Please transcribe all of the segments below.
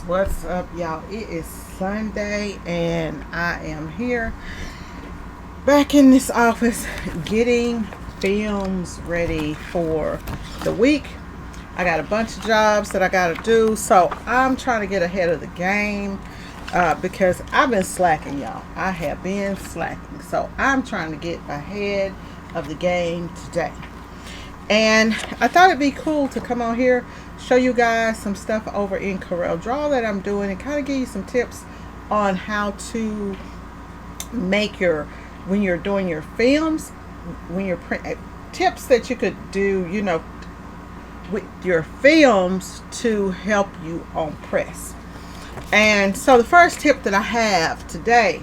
What's up, y'all? It is Sunday and I am here back in this office getting films ready for the week. I got a bunch of jobs that I got to do, so I'm trying to get ahead of the game because I've been slacking, y'all. I have been slacking, so I'm trying to get ahead of the game today. And I thought it'd be cool to come on here, show you guys some stuff over in Coreldraw that I'm doing, and kind of give you some tips on how to make when you're doing your films, when you're tips that you could do, with your films to help you on press. And so the first tip that I have today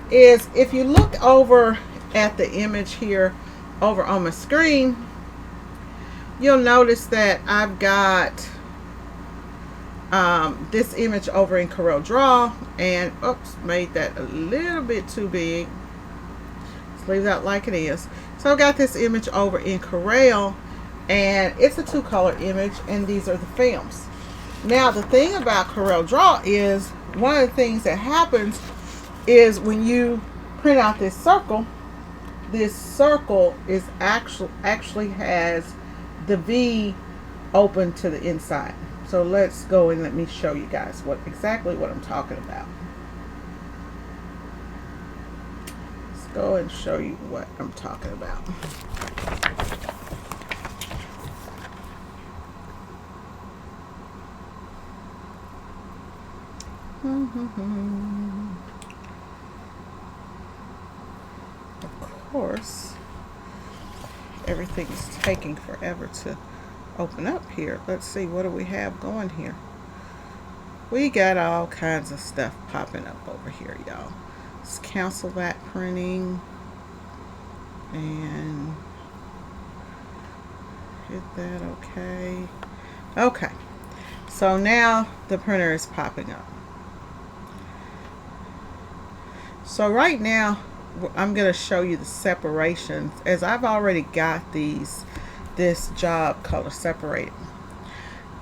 is, if you look over at the image here over on my screen, you'll notice that I've got this image over in Coreldraw, and oops, made that a little bit too big. Let's leave that like it is. So I've got this image over in Corel, and it's a 2-color image, and these are the films. Now the thing about Coreldraw is, one of the things that happens is when you print out this circle is actually has the V open to the inside. So let's go and let me show you guys exactly what I'm talking about. Let's go and show you what I'm talking about. Of course, everything is taking forever to open up here. Let's see, what do we have going here? We got all kinds of stuff popping up over here, y'all. Let's cancel that printing and hit that okay. Okay, so now the printer is popping up. So right now I'm going to show you the separations, as I've already got this job color separated.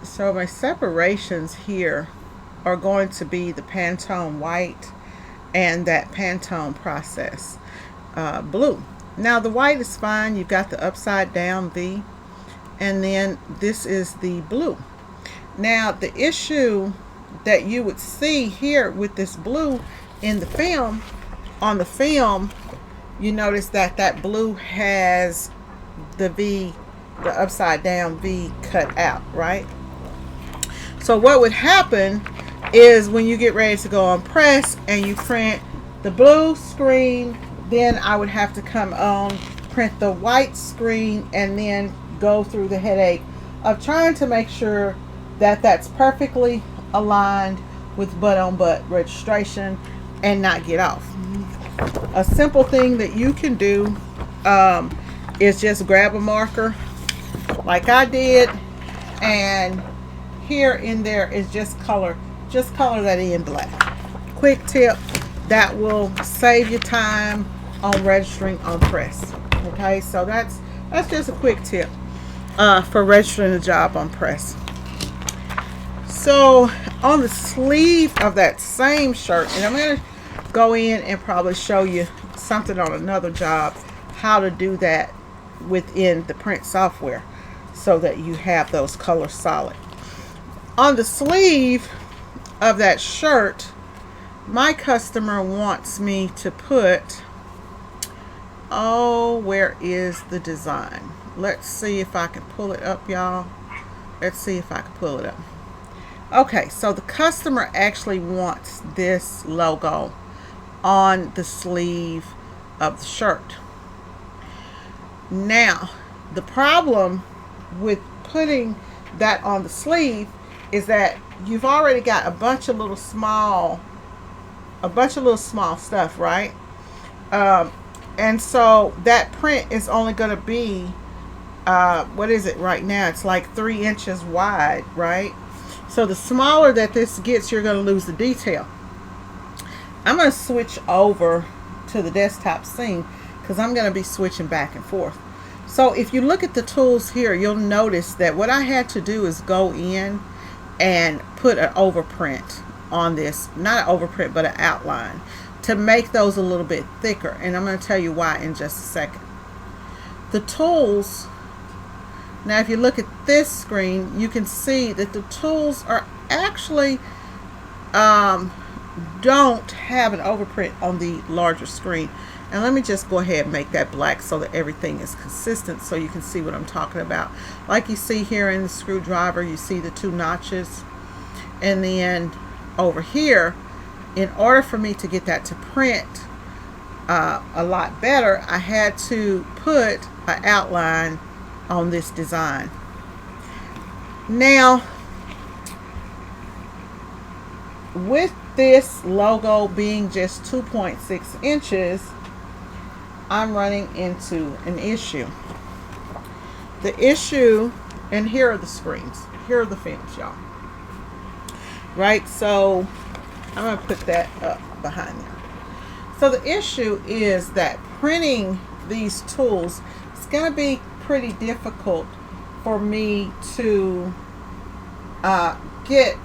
So my separations here are going to be the Pantone white and that Pantone process blue. Now the white is fine. You've got the upside down V, and then this is the blue. Now the issue that you would see here with this blue in the film, on the film, you notice that that blue has the V, the upside down V cut out, right? So what would happen is, when you get ready to go on press and you print the blue screen, then I would have to come on, print the white screen, and then go through the headache of trying to make sure that that's perfectly aligned with butt-on-butt registration and not get off. A simple thing that you can do is just grab a marker like I did, and here in there is just color that in black. Quick tip that will save you time on registering on press. Okay, so that's just a quick tip for registering a job on press. So on the sleeve of that same shirt, and I'm going to go in and probably show you something on another job, how to do that within the print software so that you have those colors solid. On the sleeve of that shirt, my customer wants me to put, where is the design? Let's see if I can pull it up, y'all. Let's see if I can pull it up. Okay, so the customer actually wants this logo on the sleeve of the shirt. Now, the problem with putting that on the sleeve is that you've already got a bunch of little small stuff, right? And so that print is only going to be, what is it right now? It's like 3 inches wide, right? So the smaller that this gets, you're going to lose the detail. I'm going to switch over to the desktop scene because I'm going to be switching back and forth. So if you look at the tools here, you'll notice that what I had to do is go in and put an overprint on this, not an overprint but an outline, to make those a little bit thicker, and I'm going to tell you why in just a second. The tools, now if you look at this screen, you can see that the tools are actually don't have an overprint on the larger screen. And let me just go ahead and make that black so that everything is consistent, so you can see what I'm talking about. Like you see here in the screwdriver, you see the 2 notches, and then over here, in order for me to get that to print a lot better, I had to put an outline on this design. Now, with this logo being just 2.6 inches, I'm running into an issue. The issue, and here are the screens. Here are the films, y'all. Right, so I'm going to put that up behind there. So the issue is that printing these tools, it's going to be pretty difficult for me to get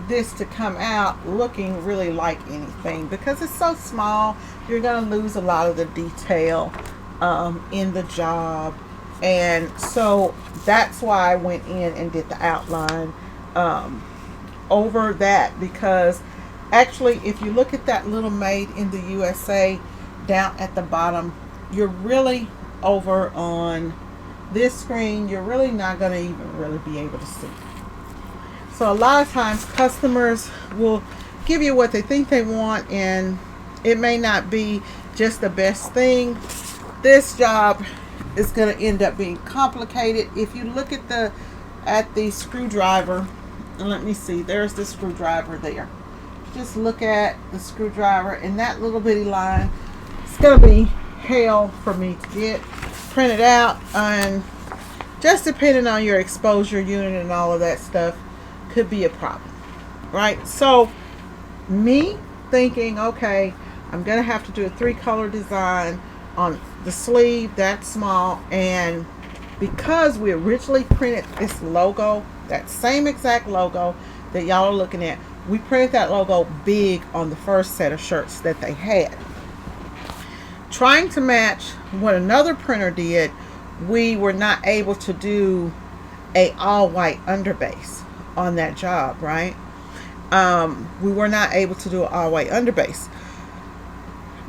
this to come out looking really like anything, because it's so small. You're going to lose a lot of the detail in the job, and so that's why I went in and did the outline over that, because actually if you look at that little Made in the USA down at the bottom, you're really over on this screen, you're really not going to even really be able to see. So a lot of times customers will give you what they think they want, and it may not be just the best thing. This job is going to end up being complicated. If you look at the screwdriver, and let me see, there's the screwdriver there. Just look at the screwdriver, and that little bitty line, it's going to be hell for me to get printed out, and just depending on your exposure unit and all of that stuff could be a problem, right? So me thinking, okay, I'm gonna have to do a 3-color design on the sleeve that small, and because we originally printed this logo, that same exact logo that y'all are looking at, we printed that logo big on the first set of shirts that they had. Trying to match what another printer did, we were not able to do a all white underbase on that job, right? We were not able to do an all white underbase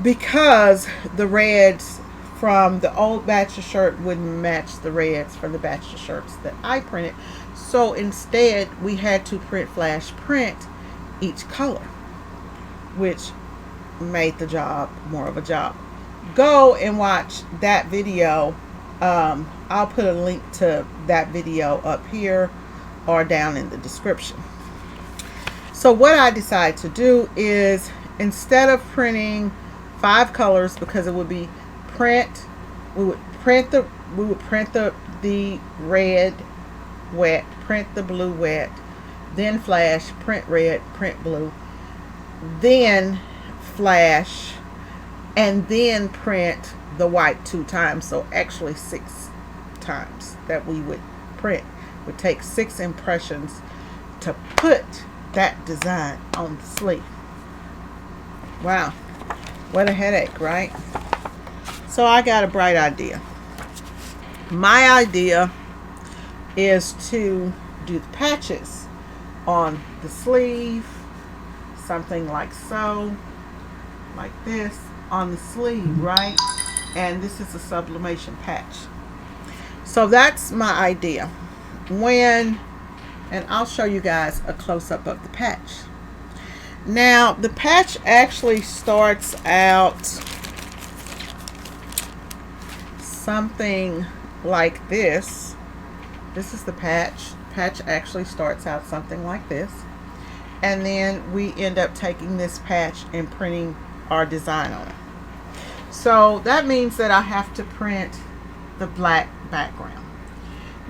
because the reds from the old batch of shirt wouldn't match the reds from the batch of shirts that I printed. So instead we had to flash print each color, which made the job more of a job. Go and watch that video. I'll put a link to that video up here or down in the description. So what I decided to do is, instead of printing 5 colors, because it would be we would print the red wet, print the blue wet, then flash, print red, print blue, then flash, and then print the white 2 times. So actually 6 times that we would print. It would take 6 impressions to put that design on the sleeve. Wow, what a headache, right? So I got a bright idea. My idea is to do the patches on the sleeve, something like so, like this on the sleeve, right? And this is a sublimation patch. So that's my idea. And I'll show you guys a close-up of the patch. Now the patch actually starts out something like this. This is the patch. Patch actually starts out something like this, and then we end up taking this patch and printing our design on it. So that means that I have to print the black background.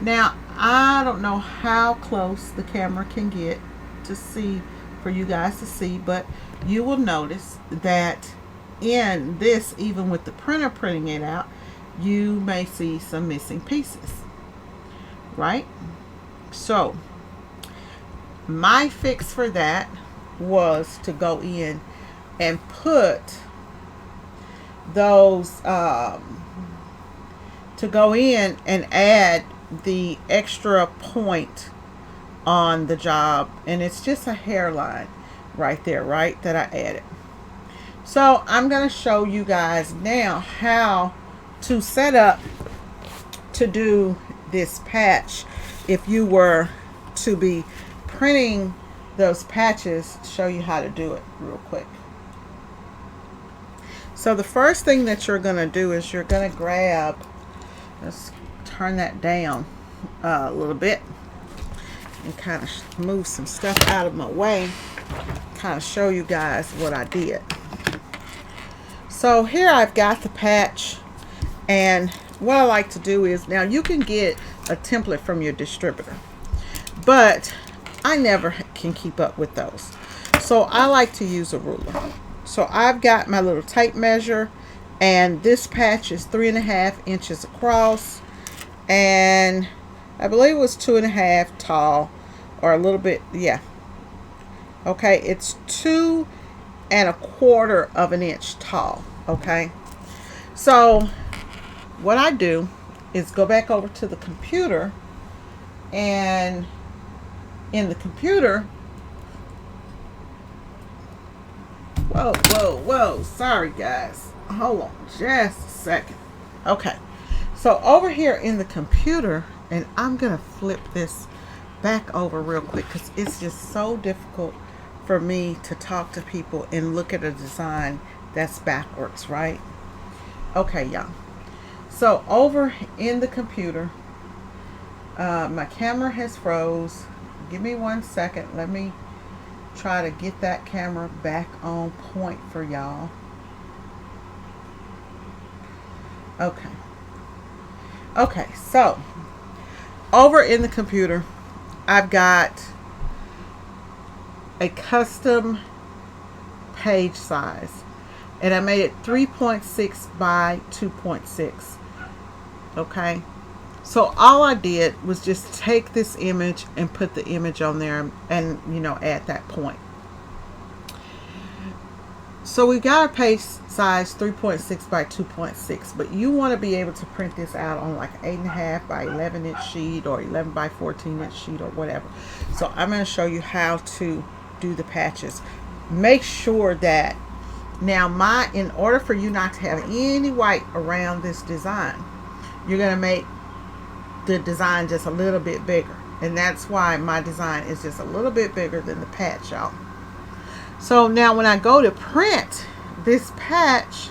Now I don't know how close the camera can get to see, for you guys to see, but you will notice that in this, even with the printer printing it out, you may see some missing pieces, right? So My fix for that was to go in and put those to go in and add the extra point on the job, and it's just a hairline right there, right, that I added. So I'm going to show you guys now how to set up to do this patch if you were to be printing those patches. Show you how to do it real quick. So the first thing that you're going to do is you're going to grab, let's turn that down a little bit and kind of move some stuff out of my way, kind of show you guys what I did. So here I've got the patch, and what I like to do is, now you can get a template from your distributor, but I never can keep up with those. So I like to use a ruler. So I've got my little tape measure, and this patch is 3.5 inches across, and I believe it was 2.5 tall, or a little bit, yeah. Okay, it's 2.25 of an inch tall. Okay, so what I do is go back over to the computer, and in the computer, whoa, sorry guys, hold on just a second. Okay, so over here in the computer, and I'm gonna flip this back over real quick because it's just so difficult for me to talk to people and look at a design that's backwards, right? Okay, y'all, so over in the computer, my camera has froze. Give me 1 second, let me try to get that camera back on point for y'all. Okay, so over in the computer, I've got a custom page size, and I made it 3.6 by 2.6. Okay, so all I did was just take this image and put the image on there, and add that point. So we got a page size 3.6 by 2.6, but you want to be able to print this out on like 8.5 by 11 inch sheet, or 11 by 14 inch sheet, or whatever. So I'm going to show you how to do the patches. Make sure that now in order for you not to have any white around this design, you're going to make the design just a little bit bigger, and that's why my design is just a little bit bigger than the patch, y'all. So now when I go to print this patch,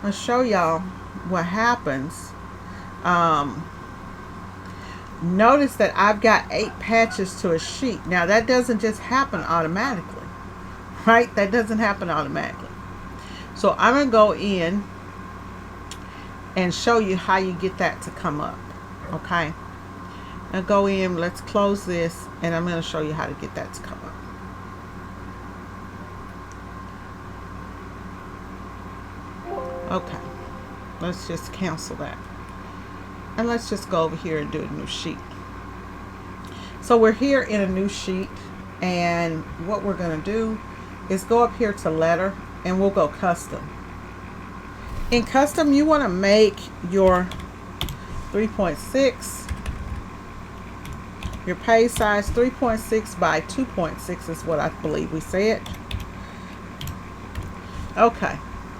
I'll show y'all what happens. Notice that I've got 8 patches to a sheet. Now that doesn't just happen automatically, right? That doesn't happen automatically. So I'm going to go in and show you how you get that to come up. Okay, now go in, let's close this, and I'm going to show you how to get that to come up. Okay, let's just cancel that, and let's just go over here and do a new sheet. So we're here in a new sheet, and what we're going to do is go up here to letter, and we'll go custom. In custom, you want to make your 3.6, your page size 3.6 by 2.6 is what I believe we said. Okay,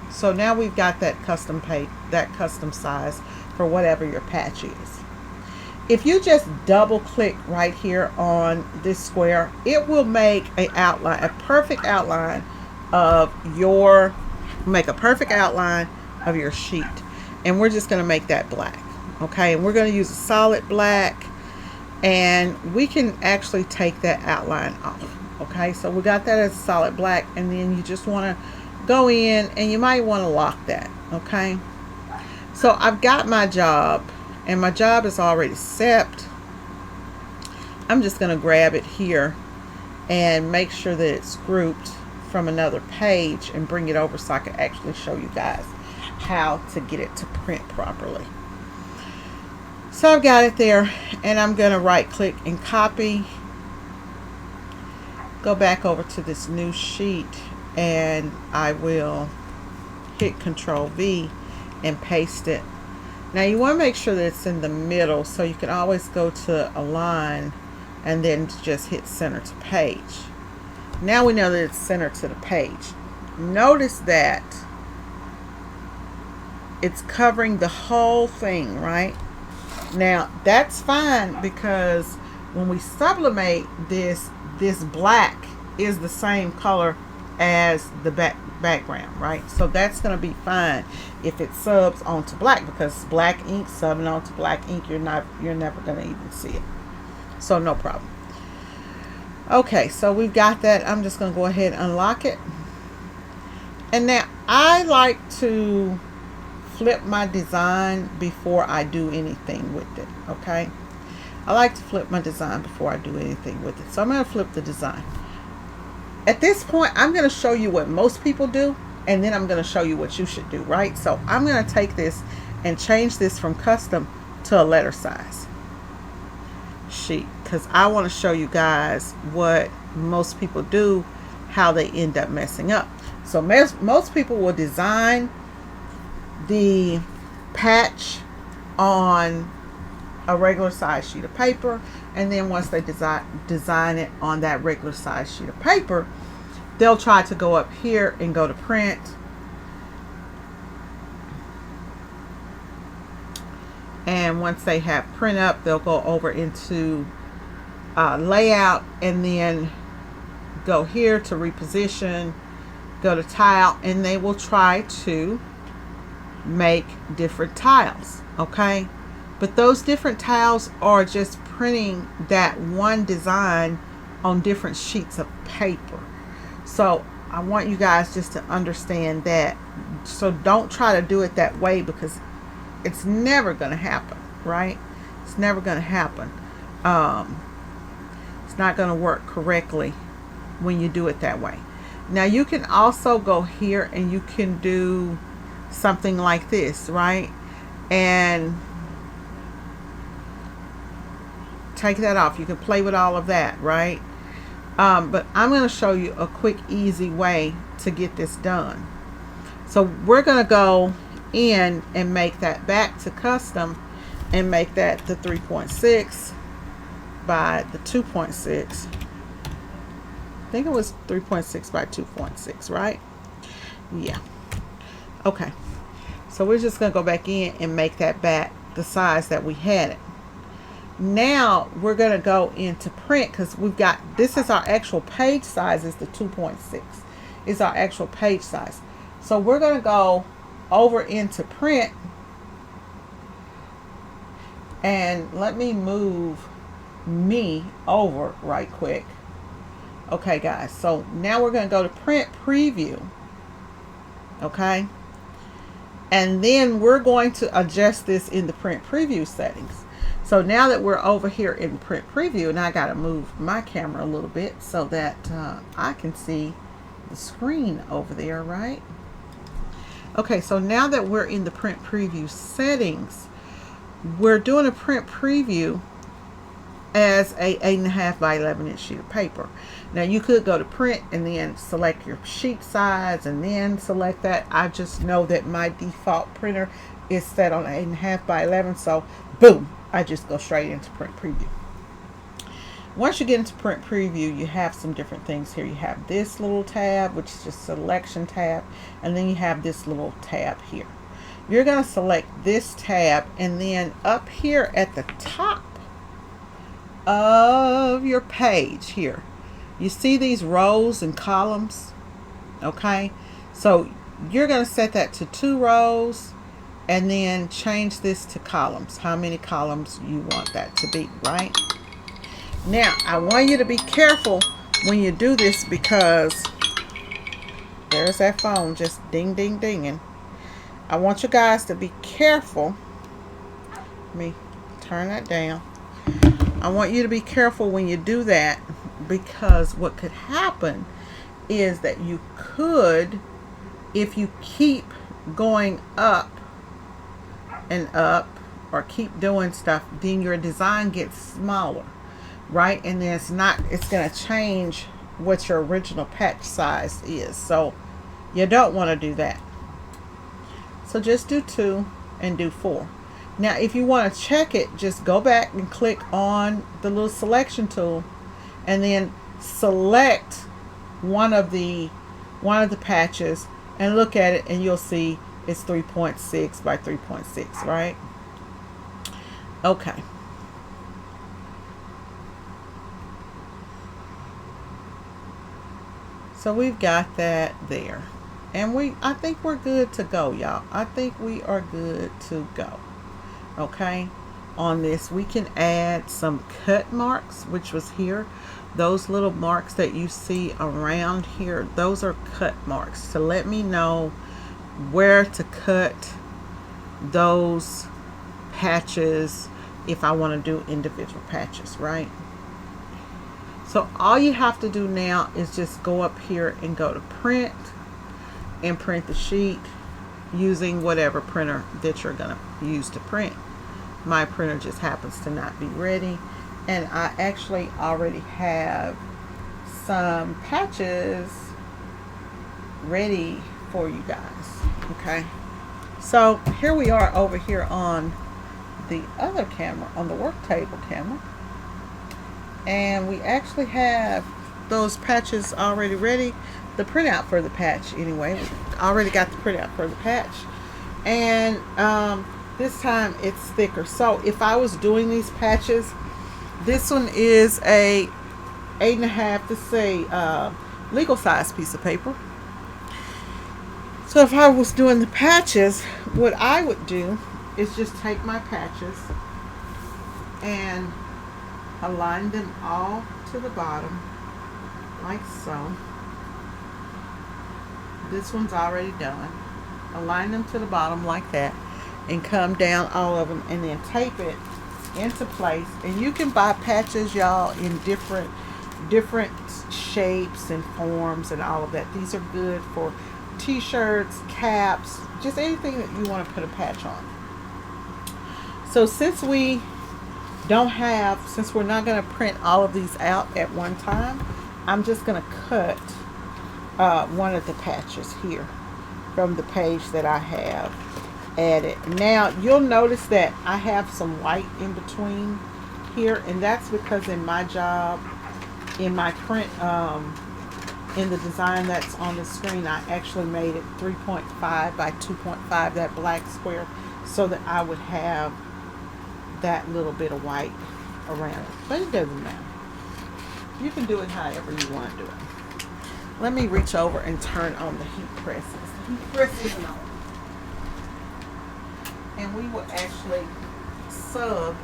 so now we've got that custom page, that custom size for whatever your patch is. If you just double click right here on this square, it will make a outline, a perfect outline of your, sheet, and we're just going to make that black. Okay, and we're going to use a solid black, and we can actually take that outline off. Okay, so we got that as solid black, and then you just want to go in, and you might want to lock that. Okay, so I've got my job, and my job is already set. I'm just going to grab it here and make sure that it's grouped from another page and bring it over so I can actually show you guys how to get it to print properly. So I've got it there, and I'm going to right click and copy go back over to this new sheet and I will hit Control V and paste it. Now you want to make sure that it's in the middle, so you can always go to Align and then just hit Center to Page. Now we know that it's centered to the page. Notice that it's covering the whole thing, right? Now that's fine, because when we sublimate this black is the same color as the background, right? So that's going to be fine if it subs onto black, because black ink subbing onto black ink, you're never going to even see it. So no problem. Okay, so we've got that. I'm just going to go ahead and unlock it. And now I like to flip my design before I do anything with it, okay? I like to flip my design before I do anything with it. So I'm going to flip the design. At this point, I'm going to show you what most people do, and then I'm going to show you what you should do, right? So I'm going to take this and change this from custom to a letter size sheet, because I want to show you guys what most people do, how they end up messing up. So most people will design the patch on a regular size sheet of paper, and then once they design it on that regular size sheet of paper, they'll try to go up here and go to print, and once they have print up, they'll go over into layout, and then go here to reposition, go to tile, and they will try to make different tiles, okay? But those different tiles are just printing that one design on different sheets of paper. So I want you guys just to understand that. So don't try to do it that way, because it's never going to happen, right? It's never going to happen. It's not going to work correctly when you do it that way. Now you can also go here and you can do something like this, right? And take that off. You can play with all of that, right? But I'm going to show you a quick, easy way to get this done. So we're going to go in and make that back to custom and make that the 3.6 by the 2.6. I think it was 3.6 by 2.6, right? Yeah. Okay. So we're just going to go back in and make that back the size that we had it. Now we're going to go into print, because we've got, this is our actual page size, is the 2.6 is our actual page size. So we're going to go over into print, and let me move me over right quick. Okay guys, so now we're going to go to print preview, okay, and then we're going to adjust this in the print preview settings. So now that we're over here in print preview, and I got to move my camera a little bit so that I can see the screen over there, right? Okay, so now that we're in the print preview settings, we're doing a print preview as a 8.5 by 11 inch sheet of paper. Now you could go to print and then select your sheet size and then select that. I just know that my default printer is set on 8.5 by 11, so boom, I just go straight into print preview. Once you get into print preview, you have some different things here. You have this little tab, which is just selection tab, and then you have this little tab here. You're going to select this tab, and then up here at the top of your page here, you see these rows and columns, okay? So you're going to set that to 2 rows, and then change this to columns, how many columns you want that to be, right? Now I want you to be careful when you do this, because there's that phone just ding ding dinging. I want you guys to be careful. Let me turn that down. I want you to be careful when you do that, because what could happen is that you could, if you keep going up and up or keep doing stuff, then your design gets smaller, right? And then it's going to change what your original patch size is. So you don't want to do that. So just do 2 and do 4. Now if you want to check it, just go back and click on the little selection tool and then select one of the patches and look at it, and you'll see it's 3.6 by 3.6, right? Okay. So we've got that there. And I think we're good to go, y'all. I think we are good to go. Okay. On this, we can add some cut marks, which was here. Those little marks that you see around here, those are cut marks to let me know where to cut those patches if I want to do individual patches, right? So all you have to do now is just go up here and go to print and print the sheet using whatever printer that you're going to use to print. My printer just happens to not be ready, and I actually already have some patches ready for you guys. Okay, so here we are over here on the other camera, on the work table camera, and we actually have those patches already ready. The printout for the patch, anyway, we already got the printout for the patch, and this time it's thicker. So if I was doing these patches, this one is a 8.5 to say legal size piece of paper. So if I was doing the patches, what I would do is just take my patches and align them all to the bottom like so. This one's already done. Align them to the bottom like that and come down all of them and then tape it into place. And you can buy patches, y'all, in different shapes and forms and all of that. These are good for t-shirts, caps, just anything that you want to put a patch on. So since we're not going to print all of these out at one time, I'm just going to cut one of the patches here from the page that I have added. Now you'll notice that I have some white in between here, and that's because in my job, in my print, in the design that's on the screen, I actually made it 3.5 by 2.5, that black square, so that I would have that little bit of white around it. But it doesn't matter. You can do it however you want to do it. Let me reach over and turn on the heat presses. The heat press isn't on. And we will actually sub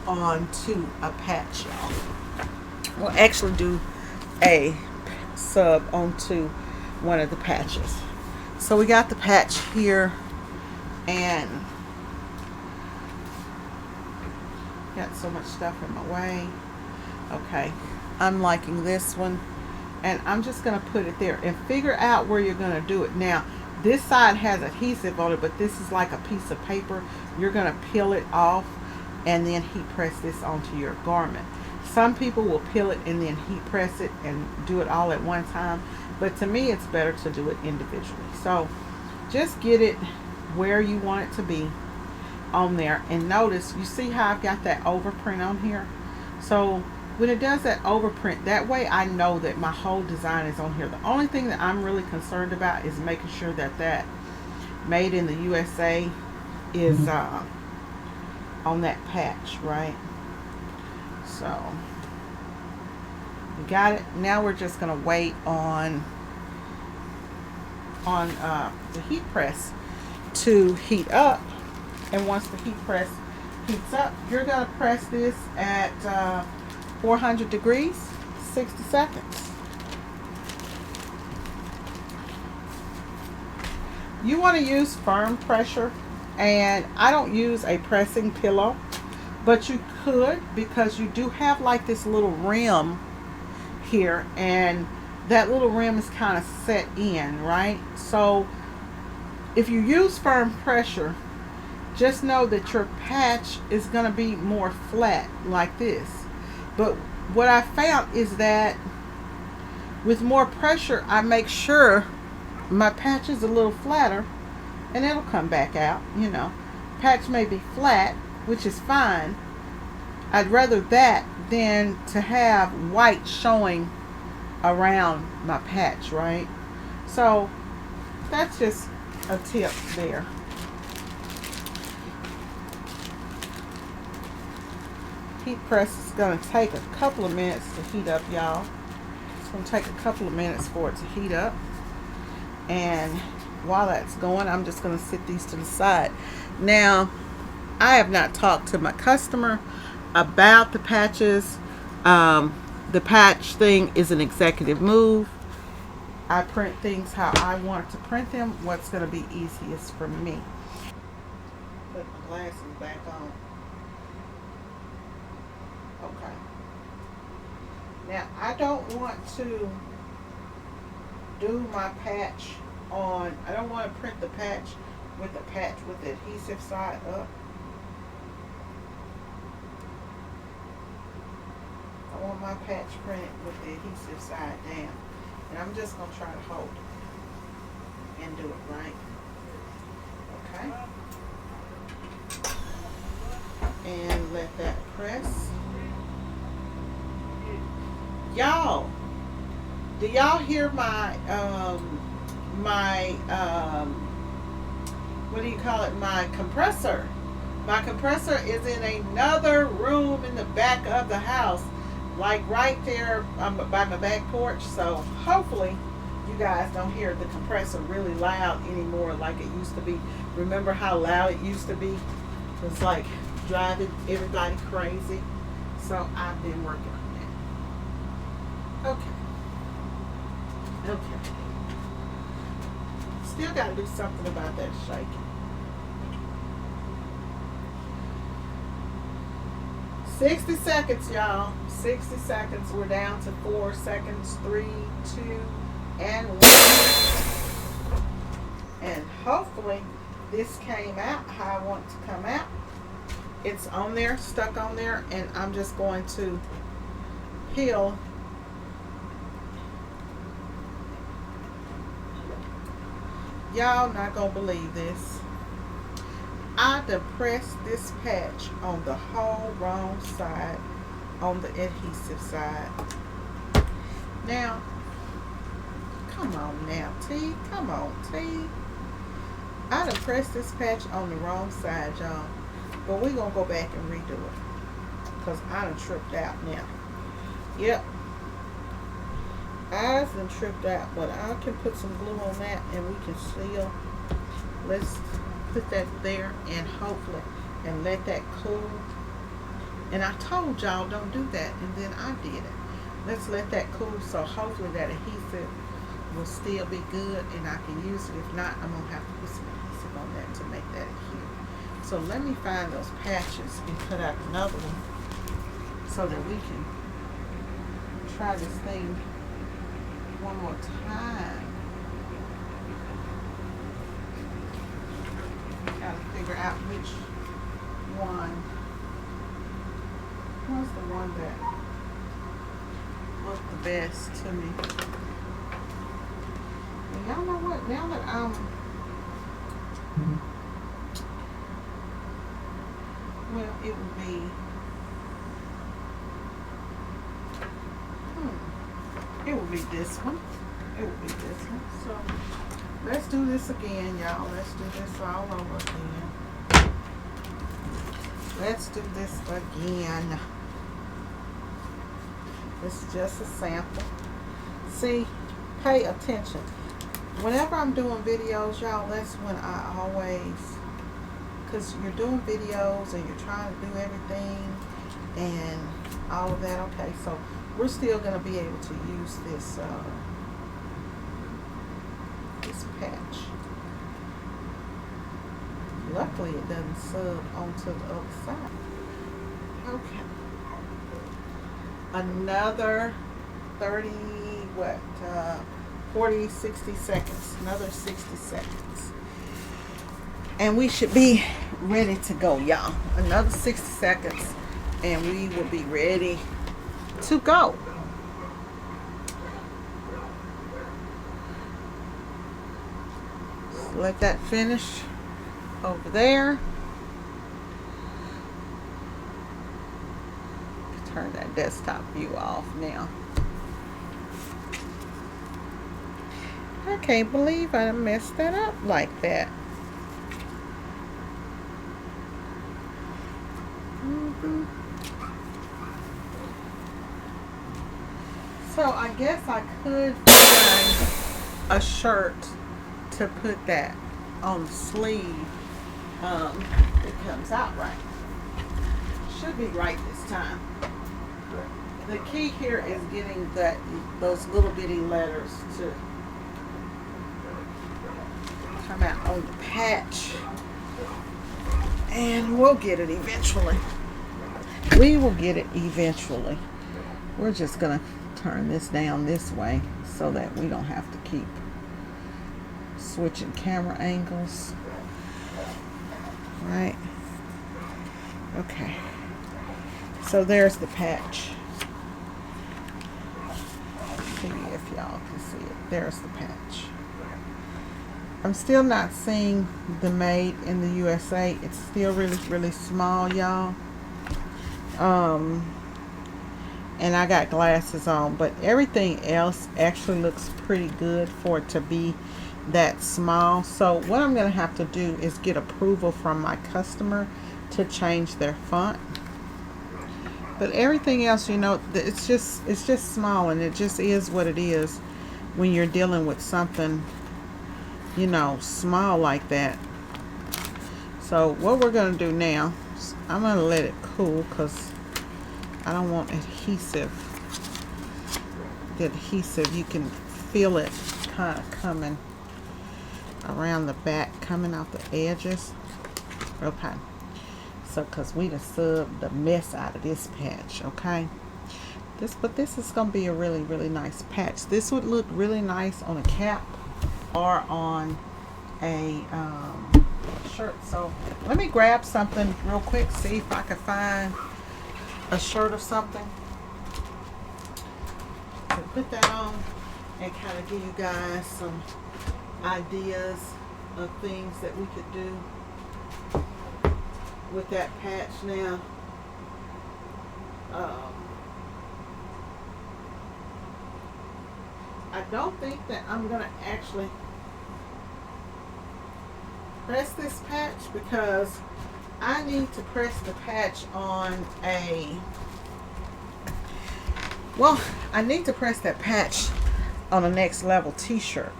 onto a patch, y'all. We'll actually do a sub onto one of the patches. So we got the patch here, and got so much stuff in my way. Okay, I'm liking this one, and I'm just going to put it there and figure out where you're going to do it. Now this side has adhesive on it, but this is like a piece of paper. You're going to peel it off and then heat press this onto your garment. Some people will peel it and then heat press it and do it all at one time, but to me it's better to do it individually. So just get it where you want it to be on there, and notice, you see how I've got that overprint on here? So when it does that overprint, that way I know that my whole design is on here. The only thing that I'm really concerned about is making sure that that made in the USA is on that patch, right? So we got it. Now we're just going to wait on the heat press to heat up. And once the heat press heats up, you're going to press this at 400 degrees, 60 seconds. You want to use firm pressure, and I don't use a pressing pillow, but you could, because you do have like this little rim here, and that little rim is kind of set in, right? So if you use firm pressure, just know that your patch is going to be more flat like this. But what I found is that with more pressure, I make sure my patch is a little flatter, and it'll come back out. You know, patch may be flat, which is fine. I'd rather that than to have white showing around my patch, right? So that's just a tip there. Heat press is going to take a couple of minutes to heat up, y'all. It's going to take a couple of minutes for it to heat up. And while that's going, I'm just going to sit these to the side. Now, I have not talked to my customer about the patches. The patch thing is an executive move. I print things how I want to print them. What's going to be easiest for me. Put my glasses back on. Okay. Now, I don't want to do my patch on, I don't want to print the patch with the adhesive side up. I want my patch printed with the adhesive side down. And I'm just going to try to hold it and do it right. Okay. And let that press. Y'all, do y'all hear my, what do you call it? My compressor. My compressor is in another room in the back of the house. Like right there by my back porch. So hopefully you guys don't hear the compressor really loud anymore like it used to be. Remember how loud it used to be? It's like driving everybody crazy. So I've been working on that. Okay. Still got to do something about that shaking. 60 seconds, y'all. 60 seconds. We're down to 4 seconds. 3, 2, and 1. And hopefully this came out how I want it to come out. It's on there, stuck on there, and I'm just going to peel. Y'all not gonna believe this. I depressed this patch on the whole wrong side, on the adhesive side. Now, come on now, T. Come on, T. I depressed this patch on the wrong side, y'all. But we're going to go back and redo it. Because I done tripped out now. Yep. I done tripped out. But I can put some glue on that and we can seal. Let's put that there and hopefully and let that cool. And I told y'all don't do that, and then I did it. Let's let that cool so hopefully that adhesive will still be good and I can use it. If not, I'm gonna have to put some adhesive on that to make that adhere. So let me find those patches and cut out another one so that we can try this thing one more time. Gotta figure out which one was the one that looked the best to me. And y'all know what? Now that well, it would be it would be this one. It would be this one. So let's do this again, y'all. Let's do this all over again. Let's do this again. This is just a sample. See, pay attention. Whenever I'm doing videos, y'all, that's when I always, because you're doing videos and you're trying to do everything and all of that. Okay, so we're still going to be able to use this this patch. Luckily, it doesn't sub onto the other side. Okay. Another 40, 60 seconds. Another 60 seconds. And we should be ready to go, y'all. Another 60 seconds and we will be ready to go. let that finish over there. Turn that desktop view off now. I can't believe I messed that up like that. So I guess I could find a shirt to put that on the sleeve. It comes out right. Should be right this time. The key here is getting those little bitty letters to come out on the patch, and we'll get it eventually. We will get it eventually. We're just gonna turn this down this way so that we don't have to keep switching camera angles. Right. Okay. So there's the patch. See if y'all can see it. There's the patch. I'm still not seeing the made in the USA. It's still really, really small, y'all. And I got glasses on, but everything else actually looks pretty good for it to be that small. So what I'm going to have to do is get approval from my customer to change their font. But everything else, you know, it's just small, and it just is what it is when you're dealing with something, you know, small like that. So what we're going to do now, I'm going to let it cool because I don't want adhesive. The adhesive, you can feel it kind of coming around the back, coming out the edges. Okay. So, because we just subbed the mess out of this patch, okay? But this is going to be a really, really nice patch. This would look really nice on a cap or on a shirt. So, let me grab something real quick, see if I can find a shirt or something to put that on and kind of give you guys some ideas of things that we could do with that patch now. I don't think that I'm going to actually press this patch because I need to press the patch on I need to press that patch on a Next Level t-shirt.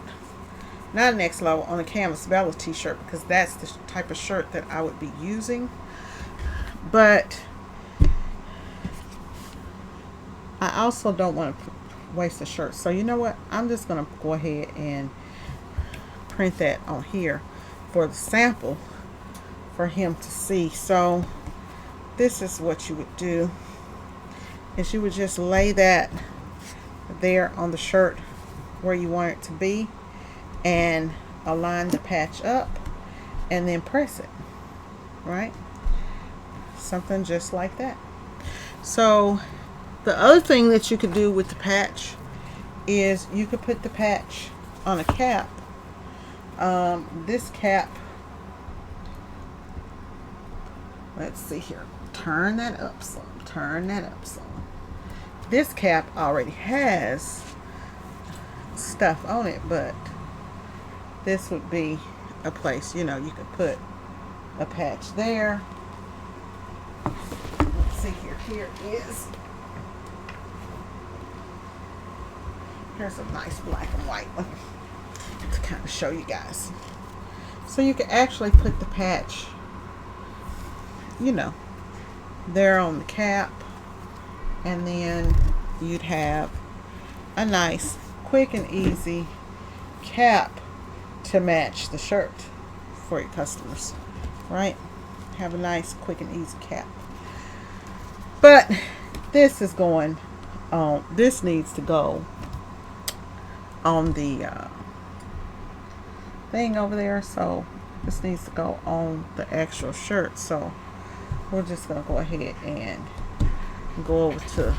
Not a Next Level, on a Canvas Bella t-shirt, because that's the type of shirt that I would be using. But I also don't want to waste a shirt. So you know what? I'm just going to go ahead and print that on here for the sample for him to see. So this is what you would do, is you would just lay that there on the shirt where you want it to be and align the patch up and then press it, right? Something just like that. So the other thing that you could do with the patch is you could put the patch on a cap. This cap, let's see here, turn that up some, turn that up some. This cap already has stuff on it, but this would be a place, you know, you could put a patch there. Let's see here, here's a nice black and white one to kind of show you guys. So you can actually put the patch, you know, there on the cap, and then you'd have a nice quick and easy cap to match the shirt for your customers, right? Have a nice quick and easy cap. But this is going on, this needs to go on the thing over there, so this needs to go on the actual shirt. So we're just gonna go ahead and go over to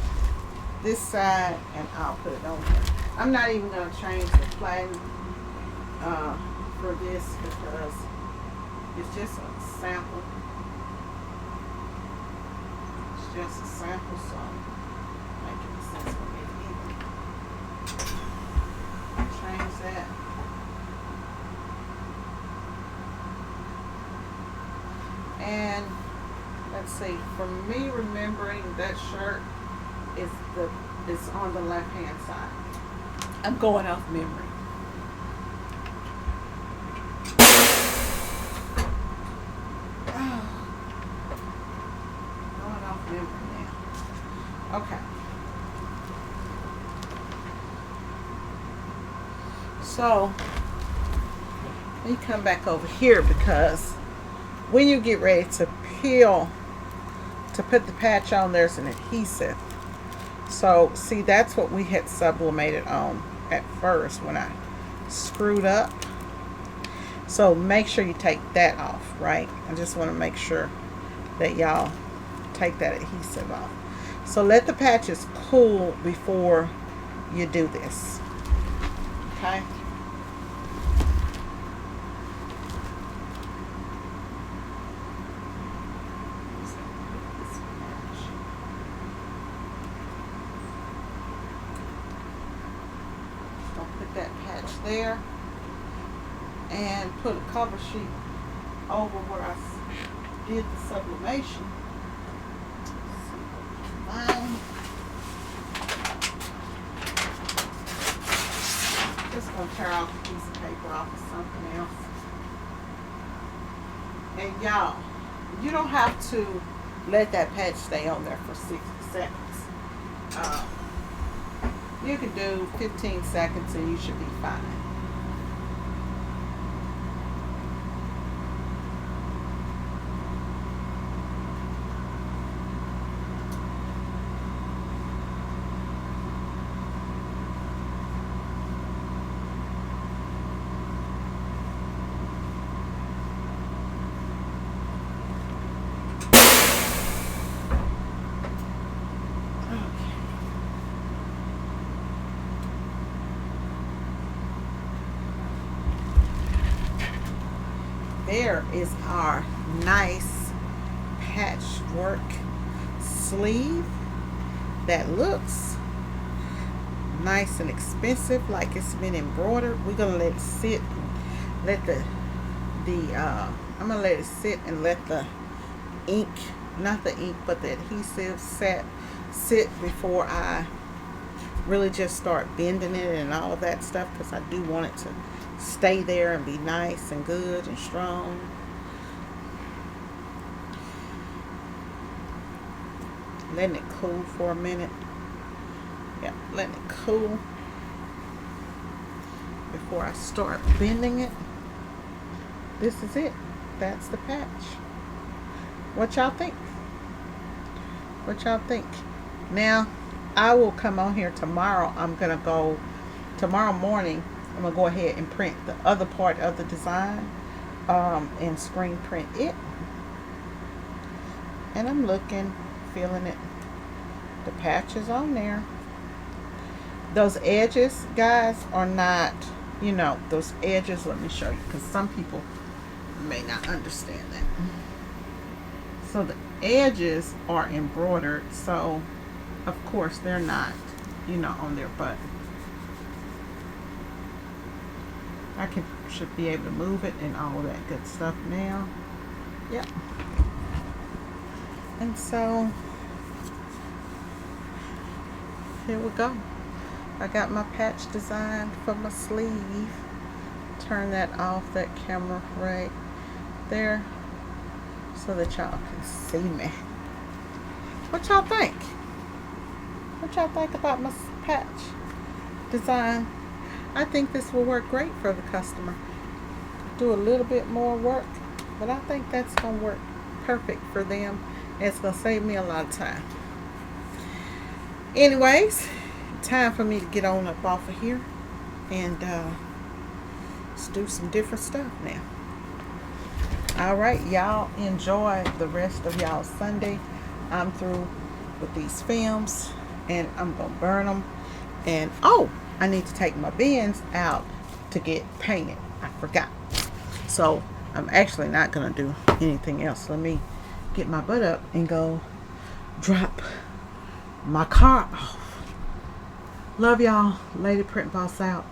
this side and I'll put it on here. I'm not even gonna change the platinum for this because it's just a sample. It's just a sample, so making sense for me either. Change that. And let's see, for me remembering that shirt is on the left hand side. I'm going off memory. Going off memory now. Okay. So let me come back over here because when you get ready to peel, to put the patch on, there's an adhesive. So see, that's what we had sublimated on at first when I screwed up. So make sure you take that off, right? I just want to make sure that y'all take that adhesive off. So let the patches cool before you do this. Okay? That patch there and put a cover sheet over where I did the sublimation. Just gonna tear off a piece of paper off of something else. And y'all, you don't have to let that patch stay on there for 60 seconds. You can do 15 seconds and you should be fine. There is our nice patchwork sleeve that looks nice and expensive, like it's been embroidered. We're gonna let it sit, let I'm gonna let it sit and let the ink, not the ink, but the adhesive sit before I really just start bending it and all of that stuff, because I do want it to stay there and be nice and good and strong. Letting it cool for a minute. Yeah, letting it cool before I start bending it. This is it. That's the patch. What y'all think? What y'all think? Now, I will come on here tomorrow. Tomorrow morning, I'm going to go ahead and print the other part of the design and screen print it. And I'm looking, feeling it. The patch is on there. Those edges, guys, are not, those edges, let me show you, because some people may not understand that. So the edges are embroidered, so of course they're not, on there, but I should be able to move it and all that good stuff now. Yep. And so here we go. I got my patch designed for my sleeve. Turn that off, that camera right there, so that y'all can see me. What y'all think? What y'all think about my patch design? I think this will work great for the customer. Do a little bit more work, but I think that's going to work perfect for them. It's going to save me a lot of time. Anyways, time for me to get on up off of here and let's do some different stuff now. Alright, y'all enjoy the rest of y'all's Sunday. I'm through with these films and I'm going to burn them. And I need to take my bins out to get painted. I forgot. So I'm actually not going to do anything else. Let me get my butt up and go drop my car off. Love y'all. Lady Print Boss out.